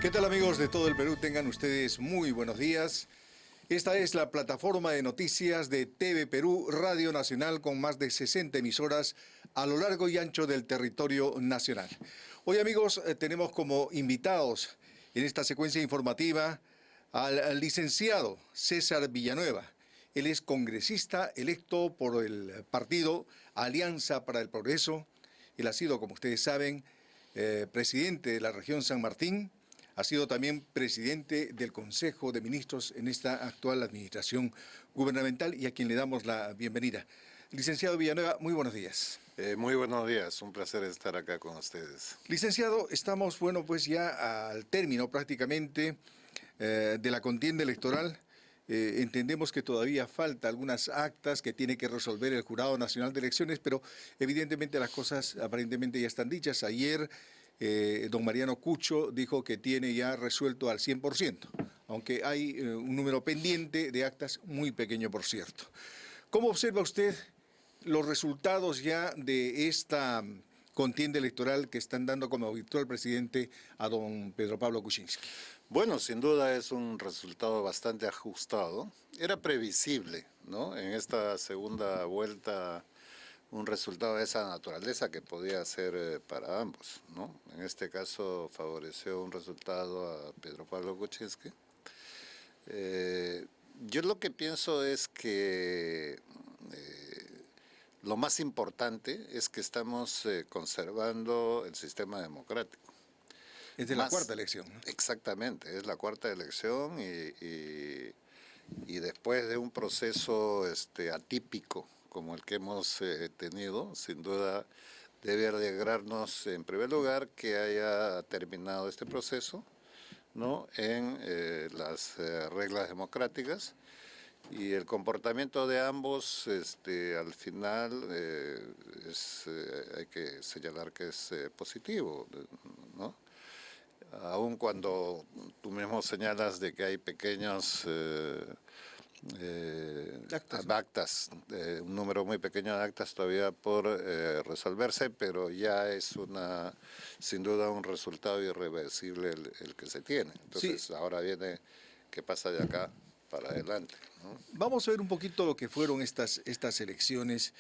¿Qué tal, amigos de todo el Perú? Tengan ustedes muy buenos días. Esta es la plataforma de noticias de TV Perú, Radio Nacional, con más de 60 emisoras a lo largo y ancho del territorio nacional. Hoy, amigos, tenemos como invitados en esta secuencia informativa al licenciado César Villanueva. Él es congresista electo por el partido Alianza para el Progreso. Él ha sido, como ustedes saben, presidente de la región San Martín. Ha sido también presidente del Consejo de Ministros en esta actual administración gubernamental y a quien le damos la bienvenida. Licenciado Villanueva, muy buenos días. Muy buenos días, un placer estar acá con ustedes. Licenciado, estamos, pues ya al término prácticamente de la contienda electoral. Entendemos que todavía falta algunas actas que tiene que resolver el Jurado Nacional de Elecciones, pero evidentemente las cosas aparentemente ya están dichas. Ayer don Mariano Cucho dijo que tiene ya resuelto al 100%, aunque hay un número pendiente de actas muy pequeño, por cierto. ¿Cómo observa usted los resultados ya de esta contienda electoral que están dando como virtual presidente a don Pedro Pablo Kuczynski? Bueno, sin duda es un resultado bastante ajustado. Era previsible, ¿no? En esta segunda vuelta, un resultado de esa naturaleza que podía ser para ambos, ¿no? En este caso favoreció un resultado a Pedro Pablo Kuczynski. Yo lo que pienso es que lo más importante es que estamos conservando el sistema democrático. Es de la cuarta elección, ¿no? Exactamente, es la cuarta elección y después de un proceso atípico como el que hemos tenido, sin duda debe alegrarnos en primer lugar que haya terminado este proceso, ¿no? En las reglas democráticas, y el comportamiento de ambos al final hay que señalar que es positivo, ¿no? Aun cuando tú mismo señalas de que hay pequeños actas, un número muy pequeño de actas todavía por resolverse, pero ya es sin duda un resultado irreversible el que se tiene. Entonces sí, ahora viene qué pasa de acá para adelante, ¿no? Vamos a ver un poquito lo que fueron estas elecciones,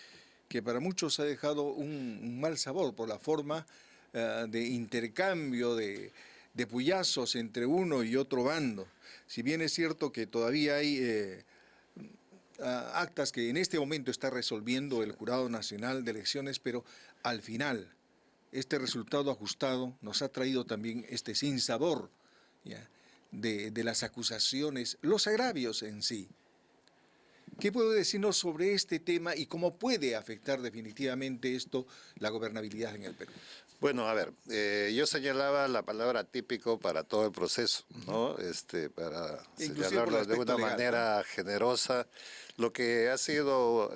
que para muchos ha dejado un mal sabor por la forma de intercambio de puyazos entre uno y otro bando. Si bien es cierto que todavía hay actas que en este momento está resolviendo el Jurado Nacional de Elecciones, pero al final este resultado ajustado nos ha traído también este sinsabor, ¿ya?, de las acusaciones, los agravios en sí. ¿Qué puede decirnos sobre este tema y cómo puede afectar definitivamente esto la gobernabilidad en el Perú? Bueno, a ver, yo señalaba la palabra típico para todo el proceso, ¿no? Para señalarlo de una manera generosa. Lo que ha sido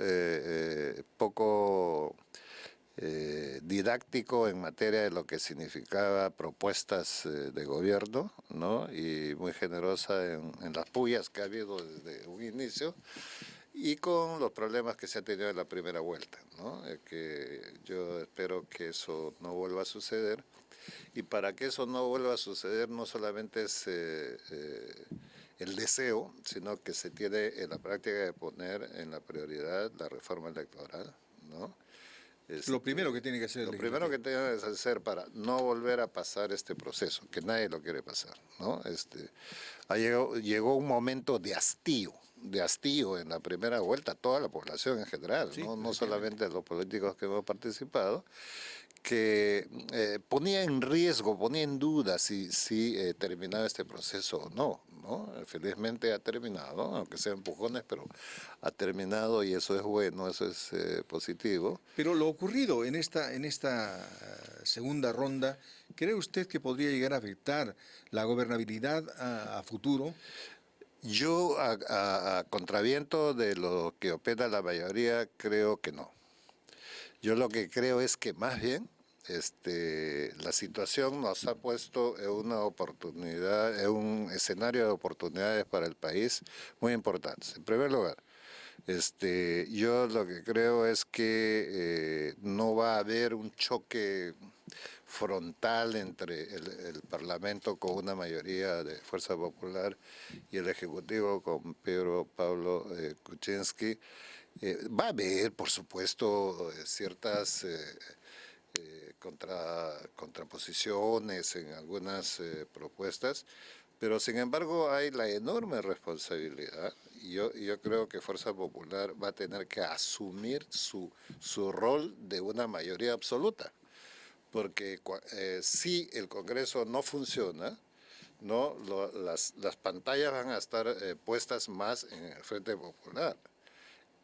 poco didáctico en materia de lo que significaba propuestas de gobierno, ¿no? Y muy generosa en las pullas que ha habido desde un inicio, y con los problemas que se ha tenido en la primera vuelta, ¿no? Que yo espero que eso no vuelva a suceder, y para que eso no vuelva a suceder no solamente es el deseo, sino que se tiene en la práctica de poner en la prioridad la reforma electoral, ¿no? Lo primero que tiene que hacer. Lo primero que tiene que hacer para no volver a pasar este proceso, que nadie lo quiere pasar, ¿no? Llegó un momento de hastío en la primera vuelta, toda la población en general, sí, no solamente los políticos que hemos participado, que ponía en riesgo, ponía en duda si terminaba este proceso o no, ¿no? Felizmente ha terminado, aunque sea empujones, pero ha terminado, y eso es bueno, eso es positivo. Pero lo ocurrido en esta segunda ronda, ¿cree usted que podría llegar a afectar la gobernabilidad a futuro? Yo, a contraviento de lo que opina la mayoría, creo que no. Yo lo que creo es que más bien la situación nos ha puesto en una oportunidad, en un escenario de oportunidades para el país muy importantes. En primer lugar, yo lo que creo es que no va a haber un choque frontal entre el Parlamento con una mayoría de Fuerza Popular y el Ejecutivo con Pedro Pablo Kuczynski. Va a haber, por supuesto, ciertas contraposiciones en algunas propuestas, pero sin embargo hay la enorme responsabilidad. Yo creo que Fuerza Popular va a tener que asumir su rol de una mayoría absoluta, porque si el Congreso no funciona, ¿no? Las pantallas van a estar puestas más en el Frente Popular.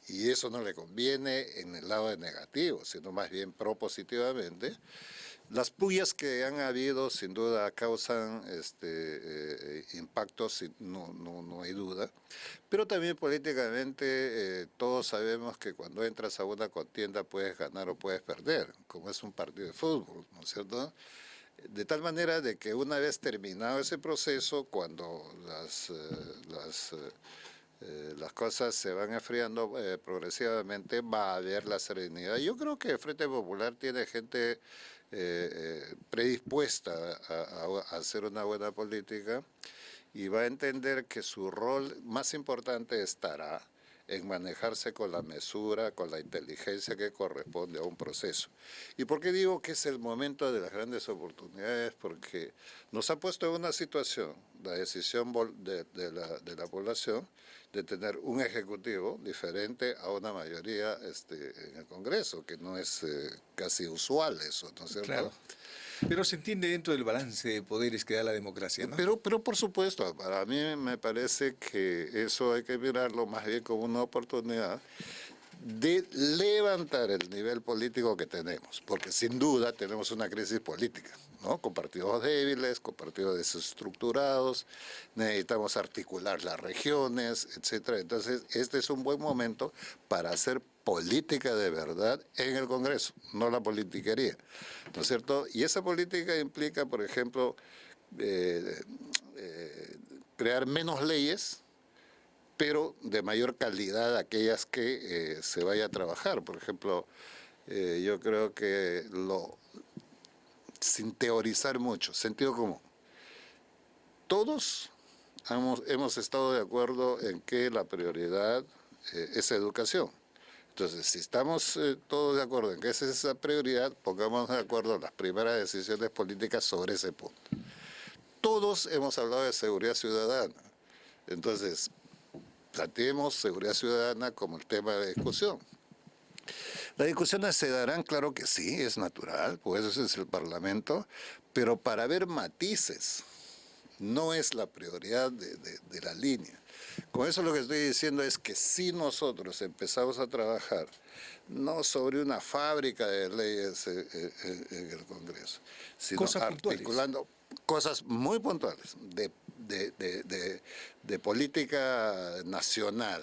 Y eso no le conviene en el lado de negativo, sino más bien propositivamente. Las pullas que han habido sin duda causan impactos, no hay duda, pero también políticamente todos sabemos que cuando entras a una contienda puedes ganar o puedes perder, como es un partido de fútbol, ¿no es cierto? De tal manera de que una vez terminado ese proceso, cuando las cosas se van enfriando progresivamente, va a haber la serenidad. Yo creo que el Frente Popular tiene gente predispuesta a hacer una buena política y va a entender que su rol más importante estará en manejarse con la mesura, con la inteligencia que corresponde a un proceso. ¿Y por qué digo que es el momento de las grandes oportunidades? Porque nos ha puesto en una situación, la decisión de la población, de tener un ejecutivo diferente a una mayoría en el Congreso, que no es casi usual eso, ¿no es cierto? Claro. Pero se entiende dentro del balance de poderes que da la democracia, ¿no? Pero por supuesto, para mí me parece que eso hay que mirarlo más bien como una oportunidad de levantar el nivel político que tenemos, porque sin duda tenemos una crisis política, ¿no? Con partidos débiles, con partidos desestructurados, necesitamos articular las regiones, etcétera. Entonces, este es un buen momento para hacer política de verdad en el Congreso, no la politiquería, ¿no es cierto? Y esa política implica, por ejemplo, crear menos leyes, pero de mayor calidad aquellas que se vaya a trabajar. Por ejemplo, yo creo que sin teorizar mucho, sentido común, todos hemos estado de acuerdo en que la prioridad es educación. Entonces, si estamos todos de acuerdo en que esa es esa prioridad, pongamos de acuerdo las primeras decisiones políticas sobre ese punto. Todos hemos hablado de seguridad ciudadana. Entonces, planteemos seguridad ciudadana como el tema de discusión. Las discusiones se darán, claro que sí, es natural, pues eso es el Parlamento, pero para ver matices, no es la prioridad de la línea. Con eso lo que estoy diciendo es que si nosotros empezamos a trabajar no sobre una fábrica de leyes en el Congreso, sino articulando cosas muy puntuales de política nacional,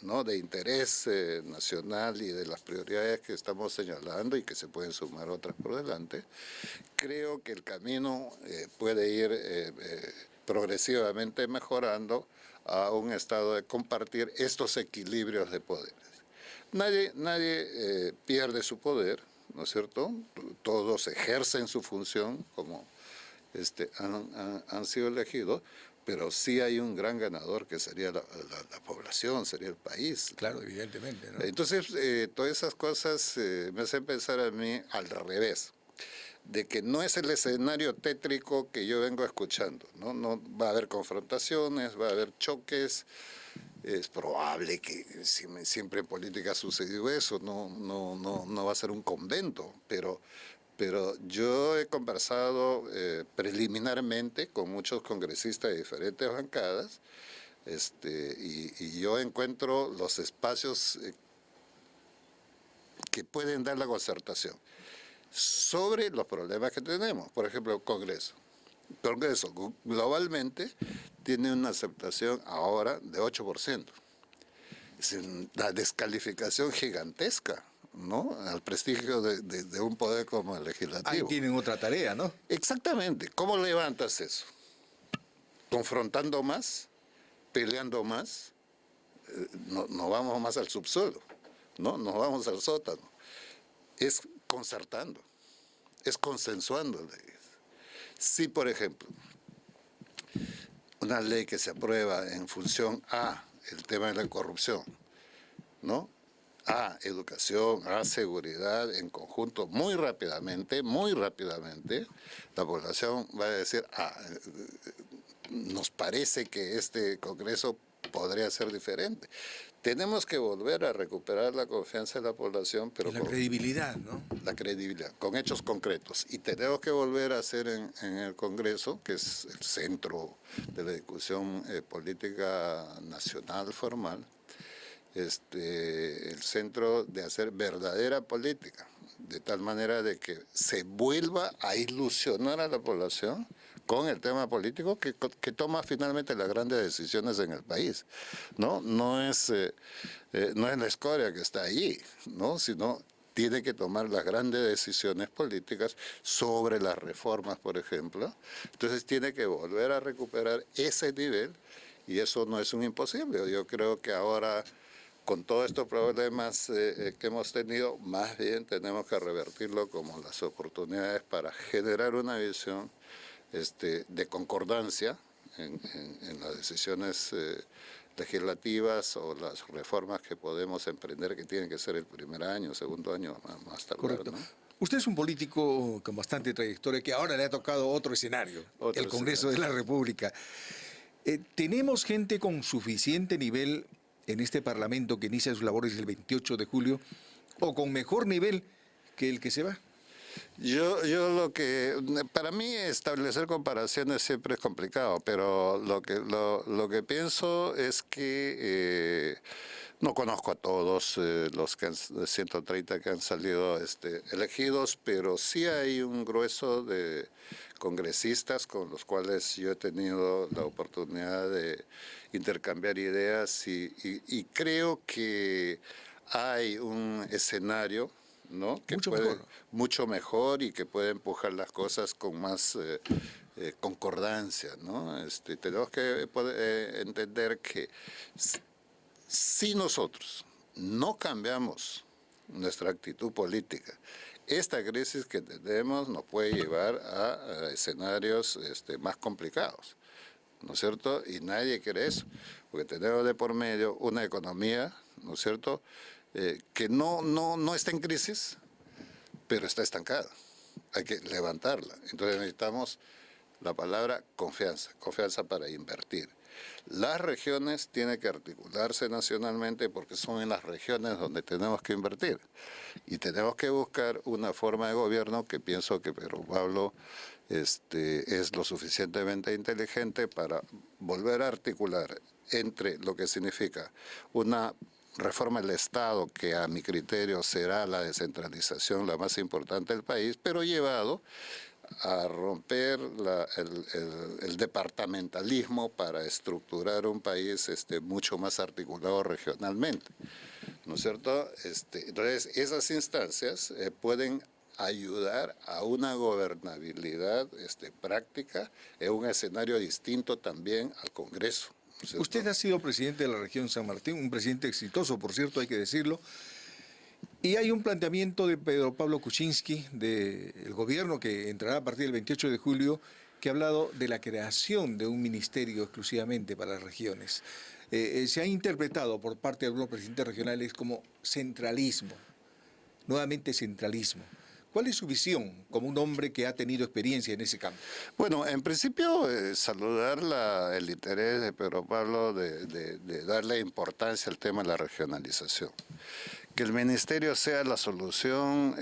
¿no? De interés nacional y de las prioridades que estamos señalando y que se pueden sumar otras por delante, creo que el camino puede ir progresivamente mejorando a un estado de compartir estos equilibrios de poderes. Nadie pierde su poder, ¿no es cierto? Todos ejercen su función como han sido elegidos, pero sí hay un gran ganador que sería la población, sería el país. Claro, evidentemente, ¿no? Entonces, todas esas cosas me hacen pensar a mí al revés, de que no es el escenario tétrico que yo vengo escuchando, ¿no? No va a haber confrontaciones, va a haber choques. Es probable que siempre en política ha sucedido eso, no va a ser un convento, pero yo he conversado preliminarmente con muchos congresistas de diferentes bancadas y yo encuentro los espacios que pueden dar la concertación sobre los problemas que tenemos. Por ejemplo, Congreso globalmente tiene una aceptación ahora de 8%. Es una descalificación gigantesca, ¿no? Al prestigio de un poder como el legislativo. Ahí tienen otra tarea, ¿no? Exactamente. ¿Cómo levantas eso? ¿Confrontando más? ¿Peleando más? No vamos más al subsuelo, ¿no? Nos vamos al sótano. Es concertando. es consensuando leyes. Si, por ejemplo, una ley que se aprueba en función a el tema de la corrupción, ¿no?, a educación, a seguridad en conjunto, muy rápidamente, la población va a decir, nos parece que este Congreso podría ser diferente. Tenemos que volver a recuperar la confianza de la población, pero y la credibilidad, ¿no? La credibilidad, con hechos concretos. Y tenemos que volver a hacer en el Congreso, que es el centro de la discusión política nacional formal, el centro de hacer verdadera política, de tal manera de que se vuelva a ilusionar a la población con el tema político que toma finalmente las grandes decisiones en el país. No es la escoria que está allí, ¿no?, sino tiene que tomar las grandes decisiones políticas sobre las reformas, por ejemplo. Entonces tiene que volver a recuperar ese nivel, y eso no es un imposible. Yo creo que ahora, con todos estos problemas que hemos tenido, más bien tenemos que revertirlo como las oportunidades para generar una visión de concordancia en las decisiones legislativas o las reformas que podemos emprender, que tienen que ser el primer año, segundo año, más tardar. Correcto. ¿No? Usted es un político con bastante trayectoria que ahora le ha tocado otro escenario, el Congreso de la República. ¿Tenemos gente con suficiente nivel en este Parlamento que inicia sus labores el 28 de julio o con mejor nivel que el que se va? Para mí establecer comparaciones siempre es complicado, pero lo que pienso es que no conozco a todos los 130 que han salido elegidos, pero sí hay un grueso de congresistas con los cuales yo he tenido la oportunidad de intercambiar ideas y creo que hay un escenario, ¿no?, que mucho mejor y que puede empujar las cosas con más concordancia, ¿no? Tenemos que entender que si nosotros no cambiamos nuestra actitud política, esta crisis que tenemos nos puede llevar a escenarios más complicados, ¿no es cierto? Y nadie quiere eso, porque tenemos de por medio una economía, ¿no es cierto?, que no está en crisis, pero está estancada. Hay que levantarla. Entonces necesitamos la palabra confianza, confianza para invertir. Las regiones tienen que articularse nacionalmente porque son en las regiones donde tenemos que invertir. Y tenemos que buscar una forma de gobierno que pienso que Pedro Pablo es lo suficientemente inteligente para volver a articular entre lo que significa una reforma del Estado, que a mi criterio será la descentralización la más importante del país, pero llevado a romper el departamentalismo para estructurar un país mucho más articulado regionalmente, ¿no es cierto? Entonces, esas instancias pueden ayudar a una gobernabilidad práctica en un escenario distinto también al Congreso. ¿No? Usted ha sido presidente de la región San Martín, un presidente exitoso, por cierto, hay que decirlo. Y hay un planteamiento de Pedro Pablo Kuczynski, del gobierno que entrará a partir del 28 de julio, que ha hablado de la creación de un ministerio exclusivamente para las regiones. Se ha interpretado por parte de algunos presidentes regionales como centralismo, nuevamente centralismo. ¿Cuál es su visión como un hombre que ha tenido experiencia en ese campo? Bueno, en principio saludar el interés de Pedro Pablo de darle importancia al tema de la regionalización. Que el ministerio sea la solución,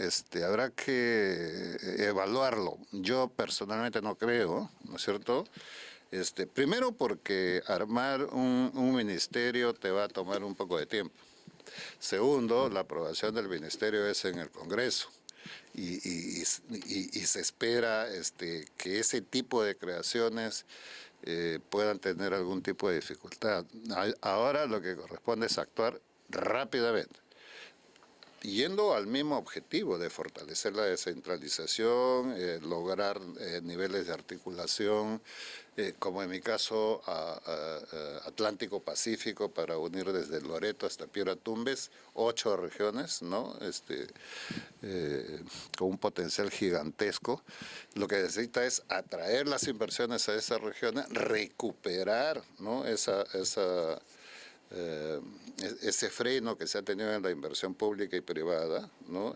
habrá que evaluarlo. Yo personalmente no creo, ¿no es cierto? Primero porque armar un ministerio te va a tomar un poco de tiempo. Segundo, la aprobación del ministerio es en el Congreso. Y se espera que ese tipo de creaciones puedan tener algún tipo de dificultad. Ahora lo que corresponde es actuar rápidamente. yendo al mismo objetivo de fortalecer la descentralización, lograr niveles de articulación, como en mi caso Atlántico-Pacífico, para unir desde Loreto hasta Piura Tumbes, 8 regiones, ¿no? Con un potencial gigantesco. Lo que necesita es atraer las inversiones a esas regiones, recuperar, ¿no? Ese freno que se ha tenido en la inversión pública y privada, ¿no?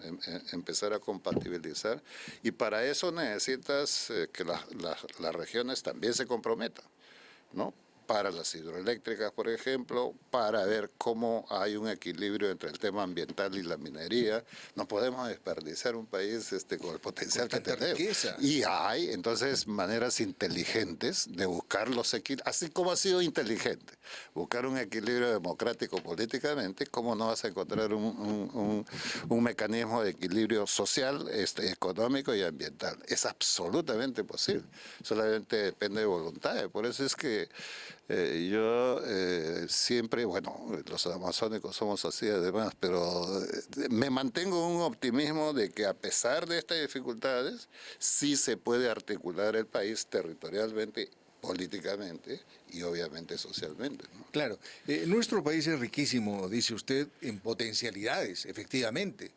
Empezar a compatibilizar, y para eso necesitas que las regiones también se comprometan, ¿no? Para las hidroeléctricas, por ejemplo, para ver cómo hay un equilibrio entre el tema ambiental y la minería. No podemos desperdiciar un país con el potencial que tenemos. Riqueza. Y hay, entonces, maneras inteligentes de buscar los equilibrios, así como ha sido inteligente buscar un equilibrio democrático políticamente. ¿Cómo no vas a encontrar un mecanismo de equilibrio social, económico y ambiental? Es absolutamente posible, solamente depende de voluntad. Por eso es que yo siempre, bueno, los amazónicos somos así además, pero me mantengo un optimismo de que a pesar de estas dificultades, sí se puede articular el país territorialmente, políticamente y obviamente socialmente, ¿no? Claro, nuestro país es riquísimo, dice usted, en potencialidades, efectivamente.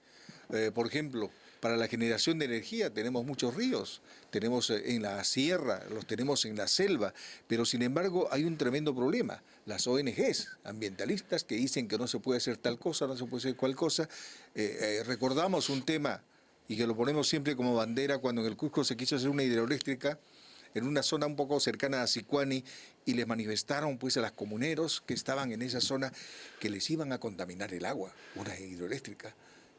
Por ejemplo, para la generación de energía tenemos muchos ríos, tenemos en la sierra, los tenemos en la selva, pero sin embargo hay un tremendo problema. Las ONGs ambientalistas que dicen que no se puede hacer tal cosa, no se puede hacer cual cosa. Recordamos un tema y que lo ponemos siempre como bandera cuando en el Cusco se quiso hacer una hidroeléctrica en una zona un poco cercana a Sicuani, y les manifestaron pues a los comuneros que estaban en esa zona que les iban a contaminar el agua, una hidroeléctrica.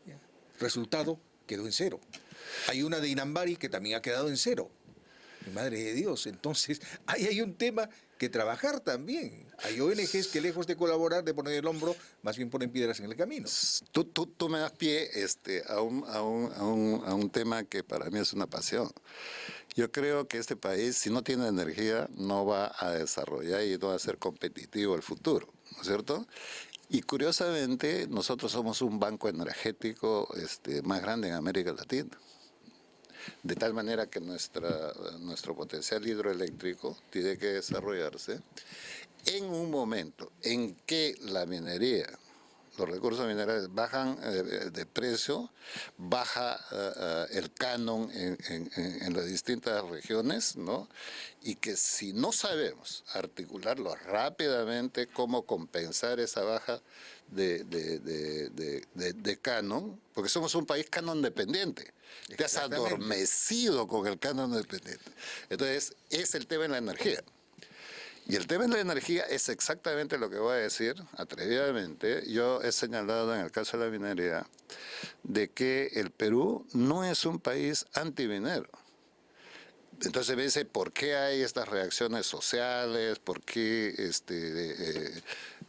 ¿Ya? Resultado, quedó en cero. Hay una de Inambari que también ha quedado en cero. Madre de Dios, entonces ahí hay un tema que trabajar también. Hay ONGs que lejos de colaborar, de poner el hombro, más bien ponen piedras en el camino. Tú me das pie a un tema que para mí es una pasión. Yo creo que este país, si no tiene energía, no va a desarrollar y no va a ser competitivo el futuro, ¿no es cierto? Y curiosamente, nosotros somos un banco energético más grande en América Latina. De tal manera que nuestro potencial hidroeléctrico tiene que desarrollarse en un momento en que la minería, los recursos minerales bajan de precio, baja el canon en las distintas regiones, ¿no? Y que si no sabemos articularlo rápidamente, cómo compensar esa baja de canon, porque somos un país canon dependiente. Te has adormecido con el canon dependiente. Entonces, es el tema de la energía. Y el tema de la energía es exactamente lo que voy a decir, atrevidamente. Yo he señalado en el caso de la minería de que el Perú no es un país antiminero. Entonces me dice, ¿por qué hay estas reacciones sociales? ¿Por qué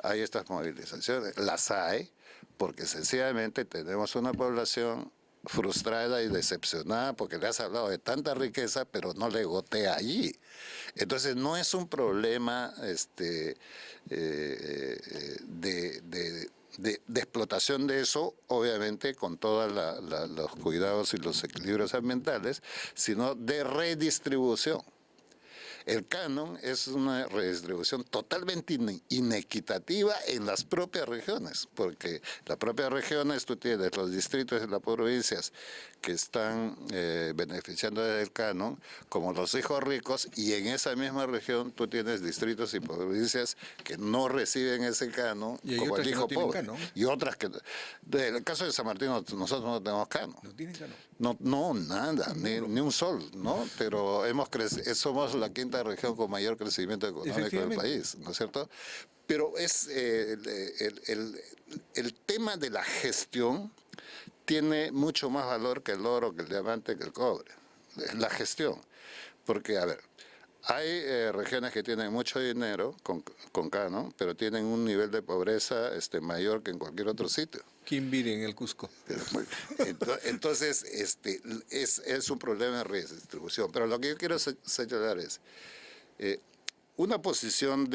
hay estas movilizaciones? Las hay, porque sencillamente tenemos una población frustrada y decepcionada porque le has hablado de tanta riqueza, pero no le gotea allí. Entonces no es un problema de explotación de eso, obviamente con todos los cuidados y los equilibrios ambientales, sino de redistribución. El canon es una redistribución totalmente inequitativa en las propias regiones, porque las propias regiones, tú tienes los distritos y las provincias que están beneficiando del canon, como los hijos ricos, y en esa misma región tú tienes distritos y provincias que no reciben ese canon, como el hijo pobre. Y otras que... En el caso de San Martín, nosotros no tenemos canon. ¿No tienen canon? No, nada, ni un sol, ¿no? Pero somos la quinta región con mayor crecimiento económico del país, ¿no es cierto? Pero es el tema de la gestión tiene mucho más valor que el oro, que el diamante, que el cobre. La gestión. Porque, a ver, hay regiones que tienen mucho dinero con canon, pero tienen un nivel de pobreza mayor que en cualquier otro sitio. Quimbiri en el Cusco. Entonces, es un problema de redistribución. Pero lo que yo quiero señalar es una posición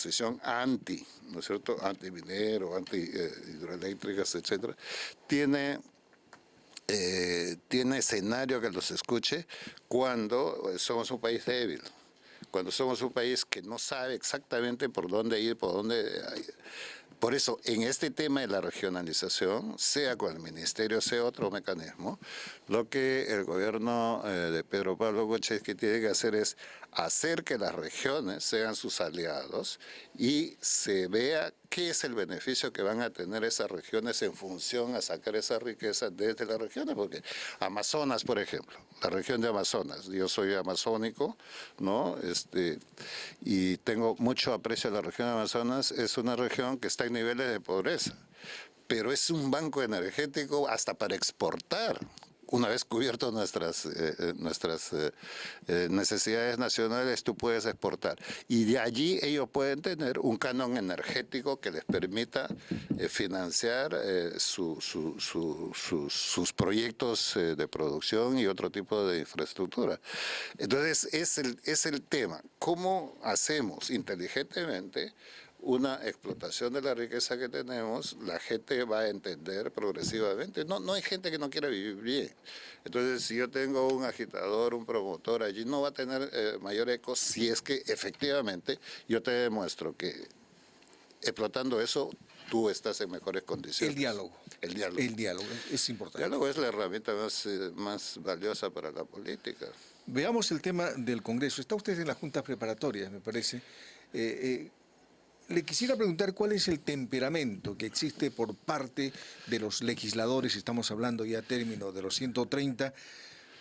posición anti, ¿no es cierto?, anti-minero, anti-hidroeléctricas, etcétera, tiene escenario que los escuche cuando somos un país débil, cuando somos un país que no sabe exactamente por dónde ir, por dónde... Por eso, en este tema de la regionalización, sea con el ministerio, sea otro mecanismo, lo que el gobierno de Pedro Pablo Kuczynski tiene que hacer es hacer que las regiones sean sus aliados y se vea qué es el beneficio que van a tener esas regiones en función a sacar esa riqueza desde las regiones, porque Amazonas, por ejemplo, la región de Amazonas, yo soy amazónico, ¿no? Y tengo mucho aprecio a la región de Amazonas, es una región que está en niveles de pobreza, pero es un banco energético hasta para exportar. Una vez cubiertas nuestras necesidades nacionales, tú puedes exportar. Y de allí ellos pueden tener un canon energético que les permita financiar sus proyectos de producción y otro tipo de infraestructura. Entonces, es el tema. ¿Cómo hacemos inteligentemente una explotación de la riqueza que tenemos? La gente va a entender progresivamente. No hay gente que no quiera vivir bien. Entonces, si yo tengo un agitador, un promotor allí, no va a tener mayor eco si es que efectivamente yo te demuestro que explotando eso, tú estás en mejores condiciones. El diálogo. El diálogo. El diálogo es importante. El diálogo es la herramienta más valiosa para la política. Veamos el tema del Congreso. Está usted en las juntas preparatorias, me parece. Le quisiera preguntar cuál es el temperamento que existe por parte de los legisladores, estamos hablando ya a término de los 130,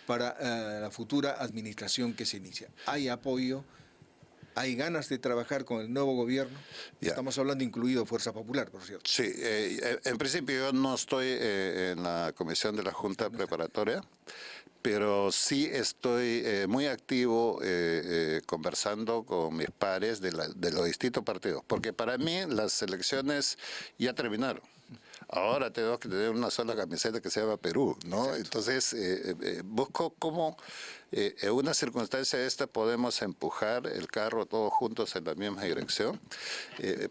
para la futura administración que se inicia. ¿Hay apoyo? ¿Hay ganas de trabajar con el nuevo gobierno? Ya. Estamos hablando incluido Fuerza Popular, por cierto. Sí, en principio yo no estoy en la comisión de la Junta Preparatoria, pero sí estoy muy activo conversando con mis pares de los distintos partidos, porque para mí las elecciones ya terminaron. Ahora tenemos que tener una sola camiseta que se llama Perú, ¿no? Exacto. Entonces, busco cómo en una circunstancia de esta podemos empujar el carro todos juntos en la misma dirección.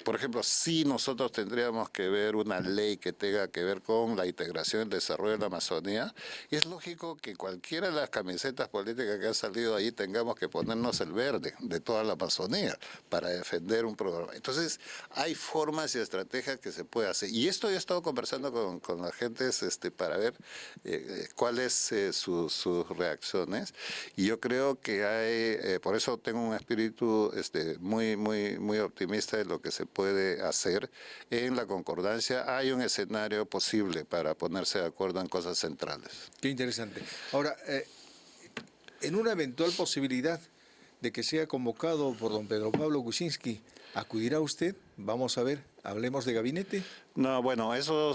Por ejemplo, si nosotros tendríamos que ver una ley que tenga que ver con la integración y el desarrollo de la Amazonía, es lógico que cualquiera de las camisetas políticas que han salido ahí tengamos que ponernos el verde de toda la Amazonía para defender un programa. Entonces, hay formas y estrategias que se puede hacer. Y esto yo he estado conversando con la gente para ver cuáles sus reacciones. Y yo creo que hay, por eso tengo un espíritu muy optimista de lo que se puede hacer en la concordancia. Hay un escenario posible para ponerse de acuerdo en cosas centrales. Qué interesante. Ahora, en una eventual posibilidad de que sea convocado por don Pedro Pablo Kuczynski, ¿acudirá usted? Vamos a ver, hablemos de gabinete. No, bueno, eso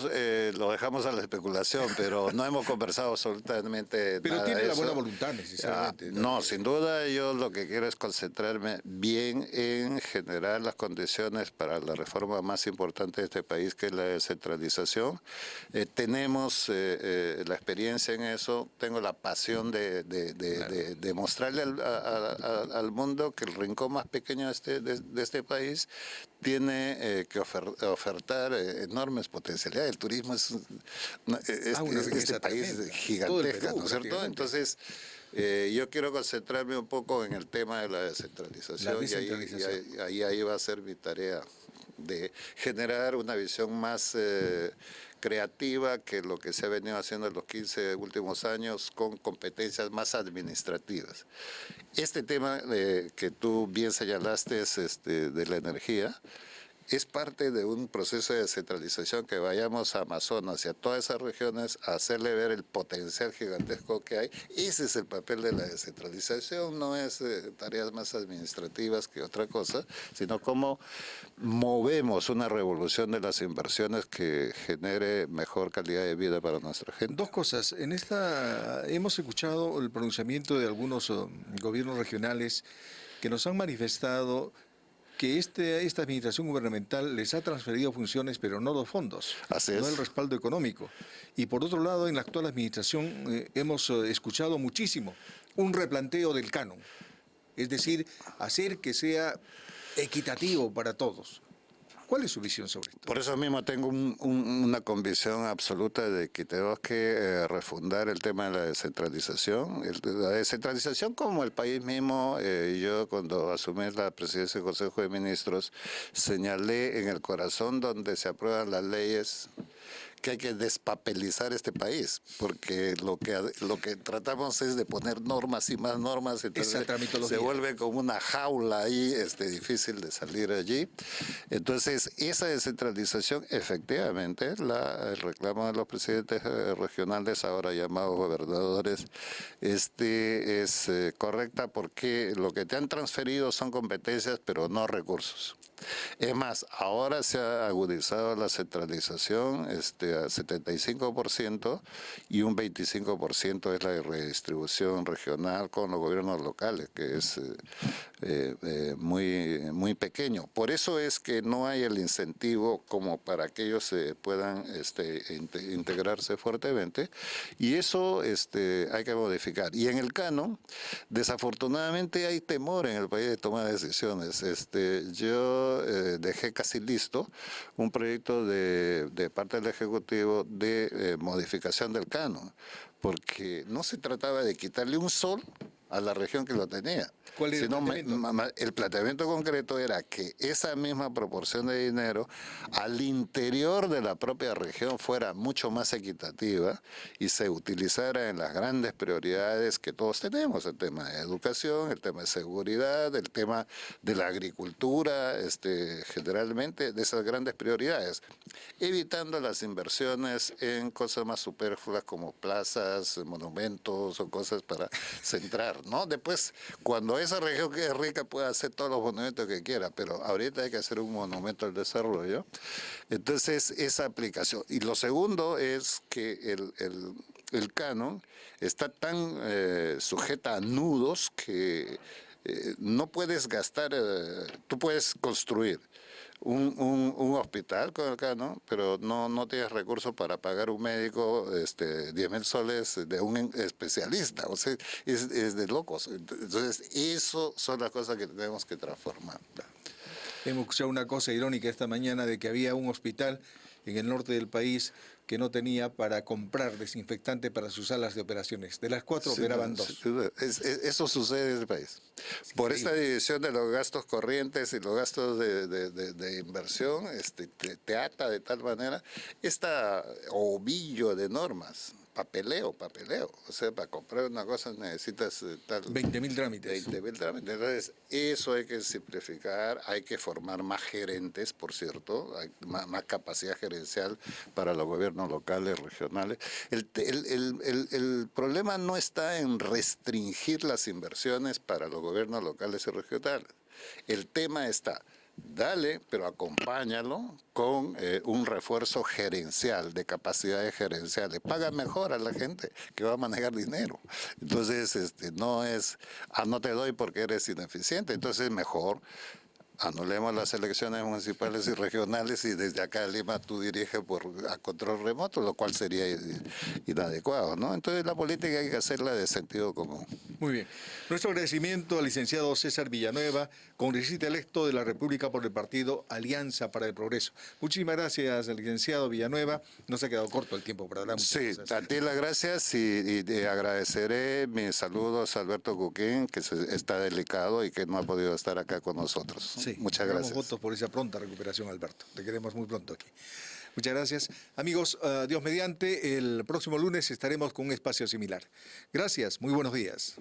lo dejamos a la especulación, pero no hemos conversado absolutamente pero nada tiene de la eso. buena voluntad necesariamente. No, sin duda yo lo que quiero es concentrarme bien en generar las condiciones para la reforma más importante de este país, que es la descentralización. Tenemos la experiencia en eso, tengo la pasión de mostrarle al mundo que el rincón más pequeño de este país tiene que ofertar enormes potencialidades. El turismo es este país gigantesca, ¿no es cierto? Entonces, yo quiero concentrarme un poco en el tema de la descentralización, y ahí va a ser mi tarea de generar una visión más creativa que lo que se ha venido haciendo en los 15 últimos años, con competencias más administrativas. Este tema que tú bien señalaste de la energía, es parte de un proceso de descentralización, que vayamos a Amazonas y a todas esas regiones a hacerle ver el potencial gigantesco que hay. Ese es el papel de la descentralización, no es tareas más administrativas que otra cosa, sino cómo movemos una revolución de las inversiones que genere mejor calidad de vida para nuestra gente. Dos cosas. En esta hemos escuchado el pronunciamiento de algunos gobiernos regionales que nos han manifestado que esta administración gubernamental les ha transferido funciones, pero no los fondos, no el respaldo económico. Y por otro lado, en la actual administración hemos escuchado muchísimo un replanteo del canon, es decir, hacer que sea equitativo para todos. ¿Cuál es su visión sobre esto? Por eso mismo tengo una convicción absoluta de que tenemos que refundar el tema de la descentralización. La descentralización como el país mismo, yo cuando asumí la presidencia del Consejo de Ministros, señalé en el corazón donde se aprueban las leyes que hay que despapelizar este país, porque lo que tratamos es de poner normas y más normas, entonces se vuelve como una jaula ahí, difícil de salir allí. Entonces, esa descentralización, efectivamente, el reclamo de los presidentes regionales, ahora llamados gobernadores, es correcta, porque lo que te han transferido son competencias, pero no recursos. Es más, ahora se ha agudizado la centralización a 75% y un 25% es la redistribución regional con los gobiernos locales, que es muy pequeño. Por eso es que no hay el incentivo como para que ellos puedan integrarse fuertemente, y eso hay que modificar. Y en el canon, desafortunadamente hay temor en el país de tomar decisiones. Yo dejé casi listo un proyecto de parte del Ejecutivo de modificación del canon, porque no se trataba de quitarle un sol a la región que lo tenía. ¿Cuál era el planteamiento? El planteamiento concreto era que esa misma proporción de dinero al interior de la propia región fuera mucho más equitativa y se utilizara en las grandes prioridades que todos tenemos: el tema de educación, el tema de seguridad, el tema de la agricultura, generalmente de esas grandes prioridades, evitando las inversiones en cosas más superfluas como plazas, monumentos o cosas para centrar, ¿no? Después, cuando esa región que es rica puede hacer todos los monumentos que quiera, pero ahorita hay que hacer un monumento al desarrollo. Entonces, esa aplicación. Y lo segundo es que el canon está tan sujeta a nudos que no puedes gastar, tú puedes construir un hospital con el canon, pero no tienes recursos para pagar un médico 10.000 soles de un especialista. O sea, es de locos. Entonces, eso son las cosas que tenemos que transformar. Hemos escuchado una cosa irónica esta mañana de que había un hospital en el norte del país que no tenía para comprar desinfectante para sus salas de operaciones. De las 4 operaban 2. Eso sucede en el país. Por esta división de los gastos corrientes y los gastos de inversión, te ata de tal manera esta ovillo de normas. Papeleo. O sea, para comprar una cosa necesitas 20.000 trámites. 20.000 trámites. Entonces, eso hay que simplificar, hay que formar más gerentes, por cierto, hay más capacidad gerencial para los gobiernos locales, regionales. El problema no está en restringir las inversiones para los gobiernos locales y regionales. El tema está: dale, pero acompáñalo con un refuerzo gerencial, de capacidades gerenciales. Paga mejor a la gente que va a manejar dinero. Entonces, no es, no te doy porque eres ineficiente. Entonces, mejor anulemos las elecciones municipales y regionales y desde acá de Lima tú diriges a control remoto, lo cual sería inadecuado, ¿no? Entonces la política hay que hacerla de sentido común. Muy bien. Nuestro agradecimiento al licenciado César Villanueva, congresista electo de la República por el partido Alianza para el Progreso. Muchísimas gracias, licenciado Villanueva. Nos ha quedado corto el tiempo para hablar. Sí, a ti las gracias y te agradeceré mis saludos a Alberto Cuquín, que está delicado y que no ha podido estar acá con nosotros. Sí, muchas gracias. Votos por esa pronta recuperación, Alberto. Te queremos muy pronto aquí. Muchas gracias. Amigos, Dios mediante, el próximo lunes estaremos con un espacio similar. Gracias, muy buenos días.